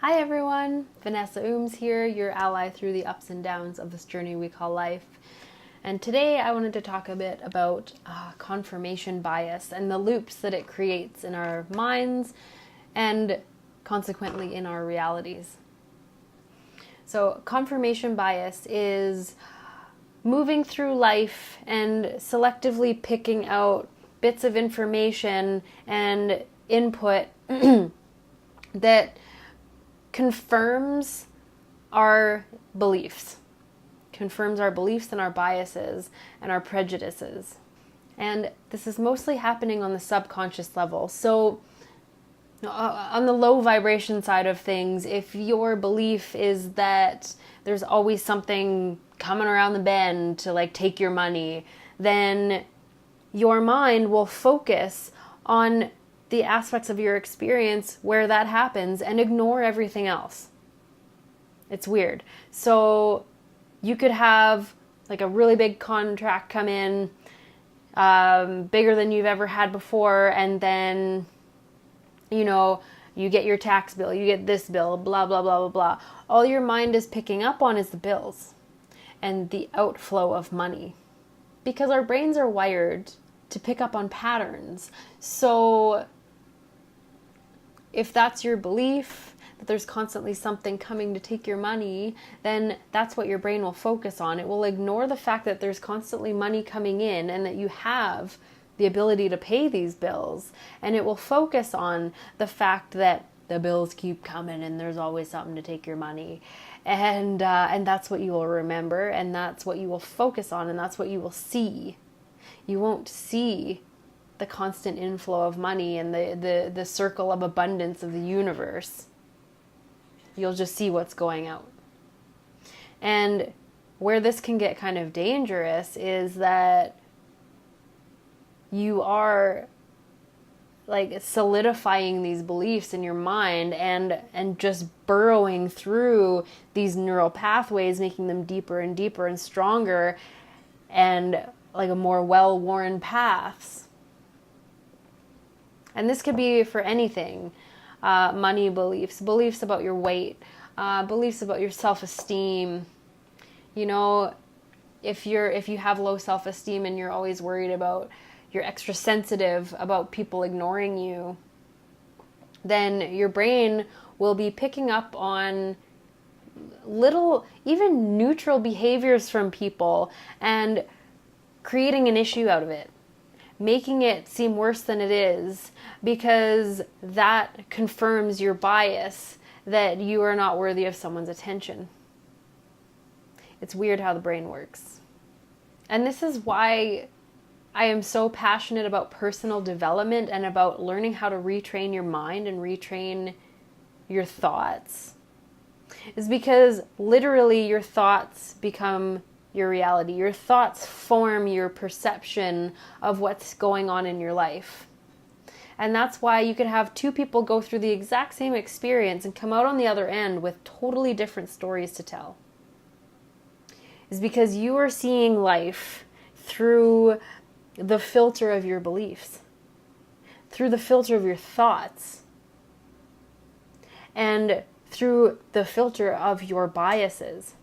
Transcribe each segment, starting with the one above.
Hi everyone, Vanessa here, your ally through the ups and downs of this journey we call life. And today I wanted to talk a bit about confirmation bias and the loops that it creates in our minds and consequently in our realities. So confirmation bias is moving through life and selectively picking out bits of information and input that confirms our beliefs, and our biases and our prejudices. And this is mostly happening on the subconscious level. So on the low vibration side of things, if your belief is that there's always something coming around the bend to take your money, then your mind will focus on the aspects of your experience where that happens and ignore everything else. It's weird. So you could have a really big contract come in, bigger than you've ever had before, and then you get your tax bill, you get this bill, blah, blah, blah, blah, blah. All your mind is picking up on is the bills and the outflow of money, because our brains are wired to pick up on patterns. So if that's your belief, that there's constantly something coming to take your money, then that's what your brain will focus on. It will ignore the fact that there's constantly money coming in and that you have the ability to pay these bills. And it will focus on the fact that the bills keep coming and there's always something to take your money. And that's what you will remember, and that's what you will focus on, and that's what you will see. You won't see the constant inflow of money and the circle of abundance of the universe. You'll just see what's going out. And where this can get kind of dangerous is that you are solidifying these beliefs in your mind and just burrowing through these neural pathways, making them deeper and deeper and stronger and a more well-worn paths. And this could be for anything. Money beliefs about your weight, beliefs about your self-esteem. If you have low self-esteem and you're always worried about, you're extra sensitive about people ignoring you, then your brain will be picking up on little, even neutral behaviors from people and creating an issue out of it, making it seem worse than it is, because that confirms your bias that you are not worthy of someone's attention. It's weird how the brain works. And this is why I am so passionate about personal development and about learning how to retrain your mind and retrain your thoughts. Is because literally your thoughts become your reality. Your thoughts form your perception of what's going on in your life. And that's why you could have two people go through the exact same experience and come out on the other end with totally different stories to tell. Is because you are seeing life through the filter of your beliefs, through the filter of your thoughts, and through the filter of your biases.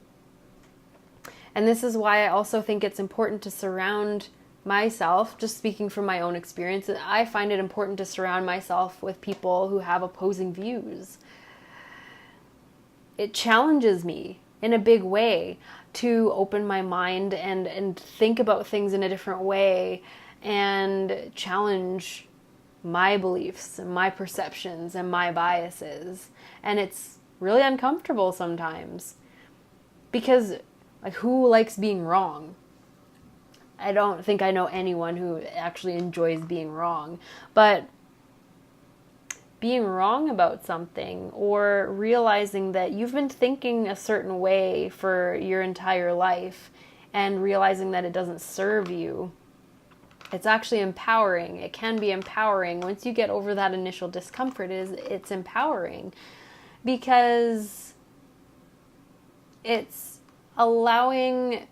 And this is why I also think it's important to surround myself, just speaking from my own experience, I find it important to surround myself with people who have opposing views. It challenges me in a big way to open my mind and think about things in a different way and challenge my beliefs and my perceptions and my biases. And it's really uncomfortable sometimes, because who likes being wrong? I don't think I know anyone who actually enjoys being wrong. But being wrong about something, or realizing that you've been thinking a certain way for your entire life and realizing that it doesn't serve you, it's actually empowering. It can be empowering. Once you get over that initial discomfort, it's empowering, because it's allowing,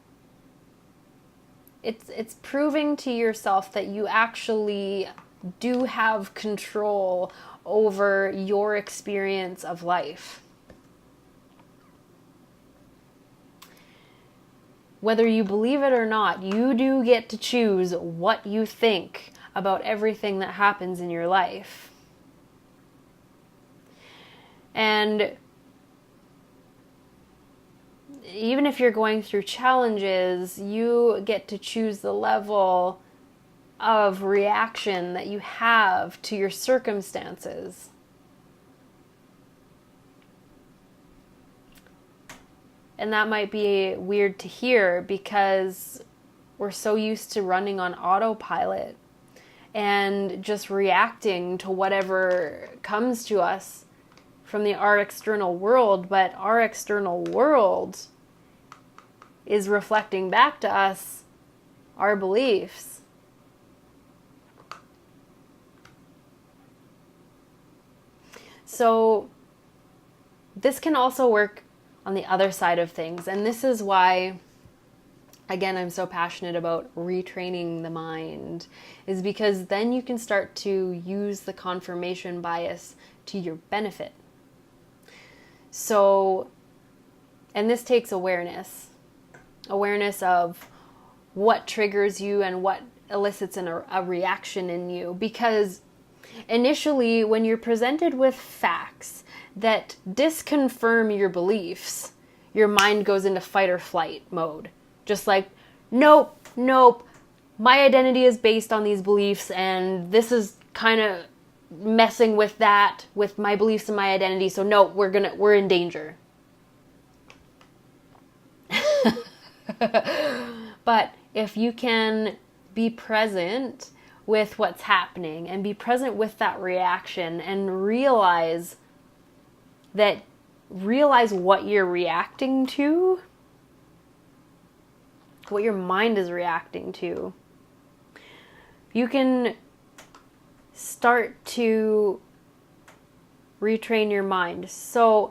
it's proving to yourself that you actually do have control over your experience of life. whether you believe it or not, you do get to choose what you think about everything that happens in your life. And even if you're going through challenges, you get to choose the level of reaction that you have to your circumstances. And that might be weird to hear because we're so used to running on autopilot and just reacting to whatever comes to us from our external world. But our external world is reflecting back to us our beliefs. So this can also work on the other side of things. And this is why, again, I'm so passionate about retraining the mind, is because then you can start to use the confirmation bias to your benefit. So, and this takes awareness of what triggers you and what elicits a reaction in you. Because initially, when you're presented with facts that disconfirm your beliefs, your mind goes into fight or flight mode. Just like, nope, my identity is based on these beliefs, and this is kind of messing with that, with my beliefs and my identity, so no, we're in danger. But if you can be present with what's happening and be present with that reaction and realize what you're reacting to, what your mind is reacting to, you can start to retrain your mind. So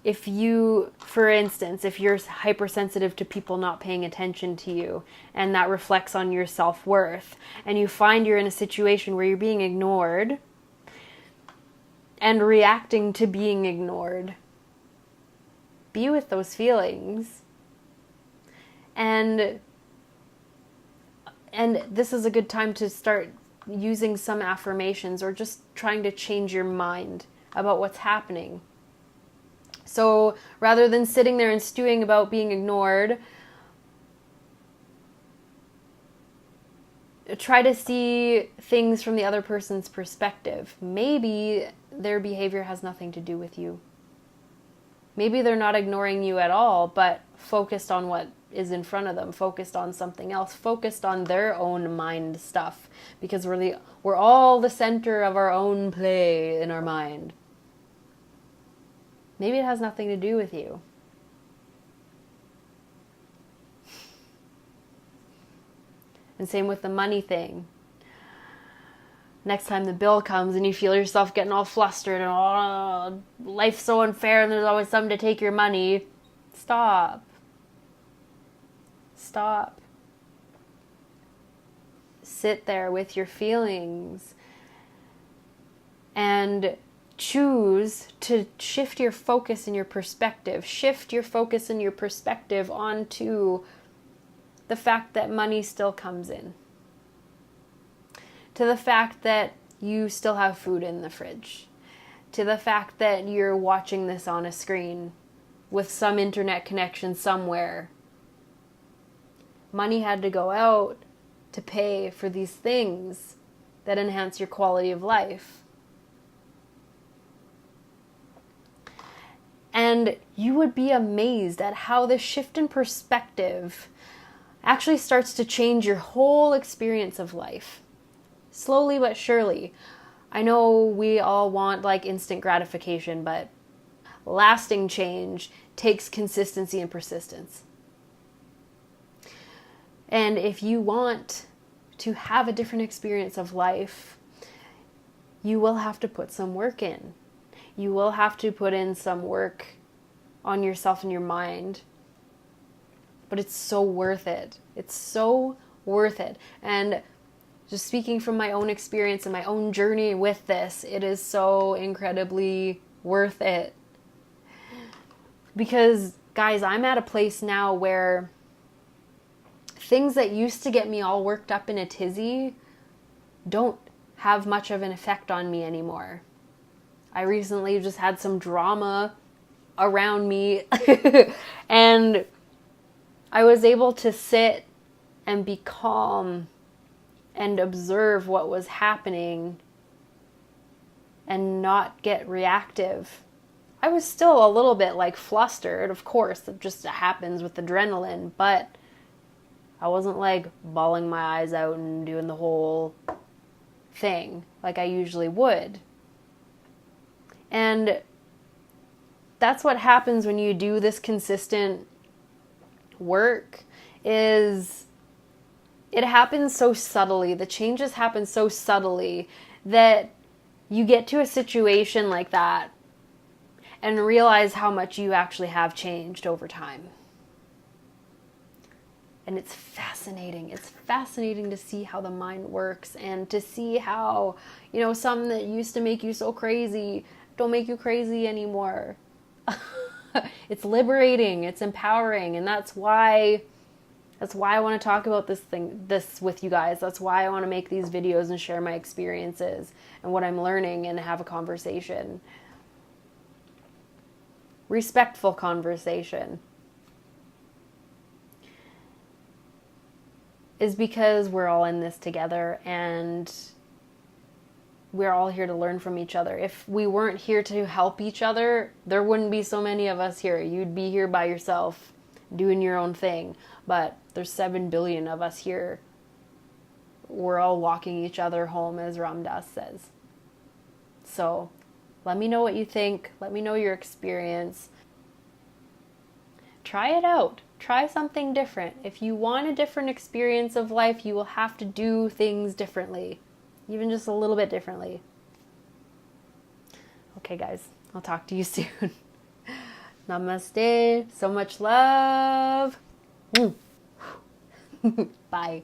if you, for instance, if you're hypersensitive to people not paying attention to you, and that reflects on your self-worth, and you find you're in a situation where you're being ignored and reacting to being ignored, be with those feelings. And this is a good time to start using some affirmations or just trying to change your mind about what's happening. So rather than sitting there and stewing about being ignored, try to see things from the other person's perspective. Maybe their behavior has nothing to do with you. Maybe they're not ignoring you at all, but focused on what is in front of them, focused on something else, focused on their own mind stuff, because we're all the center of our own play in our mind. Maybe it has nothing to do with you. And same with the money thing. Next time the bill comes and you feel yourself getting all flustered and, oh, life's so unfair and there's always something to take your money. Stop. Sit there with your feelings and choose to shift your focus and your perspective. Shift your focus and your perspective onto the fact that money still comes in. To the fact that you still have food in the fridge. To the fact that you're watching this on a screen with some internet connection somewhere. Money had to go out to pay for these things that enhance your quality of life. And you would be amazed at how this shift in perspective actually starts to change your whole experience of life. Slowly but surely. I know we all want like instant gratification, but lasting change takes consistency and persistence. And if you want to have a different experience of life, you will have to put some work in. You will have to put in some work on yourself and your mind. But it's so worth it. It's so worth it. And just speaking from my own experience and my own journey with this, it is so incredibly worth it. Because, guys, I'm at a place now where things that used to get me all worked up in a tizzy don't have much of an effect on me anymore. I recently just had some drama around me and I was able to sit and be calm and observe what was happening and not get reactive. I was still a little bit like flustered, of course, it just happens with adrenaline, but I wasn't like bawling my eyes out and doing the whole thing like I usually would. And that's what happens when you do this consistent work, is it happens so subtly. The changes happen so subtly that you get to a situation like that and realize how much you actually have changed over time. And it's fascinating. It's fascinating to see how the mind works and to see how, some that used to make you so crazy don't make you crazy anymore. It's liberating, it's empowering, and that's why I want to talk about this with you guys. That's why I want to make these videos and share my experiences and what I'm learning and have a conversation. Respectful conversation. Is because we're all in this together and we're all here to learn from each other. If we weren't here to help each other, there wouldn't be so many of us here. You'd be here by yourself doing your own thing. But there's 7 billion of us here. We're all walking each other home, as Ram Dass says. So let me know what you think. Let me know your experience. Try it out. Try something different. If you want a different experience of life, you will have to do things differently. Even just a little bit differently. Okay, guys. I'll talk to you soon. Namaste. So much love. Bye.